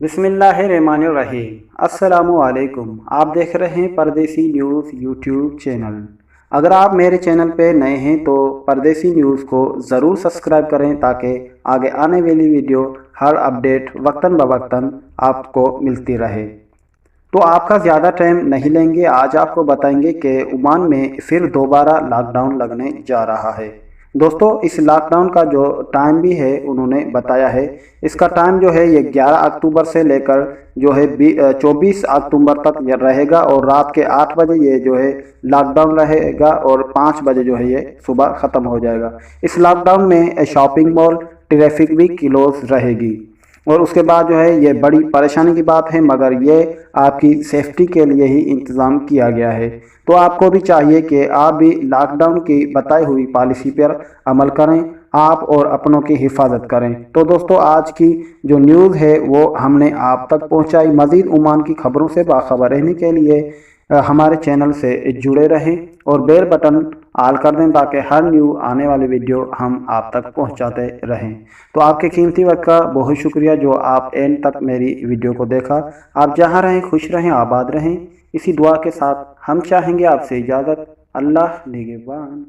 बिस्मिल्लाहिर्रहमानिर्रहीम। अस्सलामुअलैकुम। आप देख रहे हैं परदेसी न्यूज़ यूट्यूब चैनल। अगर आप मेरे चैनल पे नए हैं तो परदेसी न्यूज़ को ज़रूर सब्सक्राइब करें ताकि आगे आने वाली वीडियो हर अपडेट वक्तन बवक्तन आपको मिलती रहे। तो आपका ज़्यादा टाइम नहीं लेंगे, आज आपको बताएंगे कि ओमान में फिर दोबारा लॉकडाउन लगने जा रहा है। दोस्तों, इस लॉकडाउन का जो टाइम भी है उन्होंने बताया है। इसका टाइम जो है ये 11 अक्टूबर से लेकर जो है 24 अक्टूबर तक ये रहेगा और रात के 8 बजे ये जो है लॉकडाउन रहेगा और 5 बजे जो है ये सुबह ख़त्म हो जाएगा। इस लॉकडाउन में शॉपिंग मॉल, ट्रैफिक भी क्लोज रहेगी और उसके बाद जो है ये बड़ी परेशानी की बात है, मगर ये आपकी सेफ्टी के लिए ही इंतज़ाम किया गया है। तो आपको भी चाहिए कि आप भी लॉकडाउन की बताई हुई पॉलिसी पर अमल करें, आप और अपनों की हिफाजत करें। तो दोस्तों, आज की जो न्यूज़ है वो हमने आप तक पहुंचाई। मज़ीद ओमान की खबरों से बाखबर रहने के लिए हमारे चैनल से जुड़े रहें और बेल बटन ऑल कर दें ताकि हर न्यू आने वाली वीडियो हम आप तक पहुंचाते रहें। तो आपके कीमती वक्त का बहुत शुक्रिया जो आप एंड तक मेरी वीडियो को देखा। आप जहां रहें खुश रहें, आबाद रहें। इसी दुआ के साथ हम चाहेंगे आपसे इजाज़त। अल्लाह निगहबान।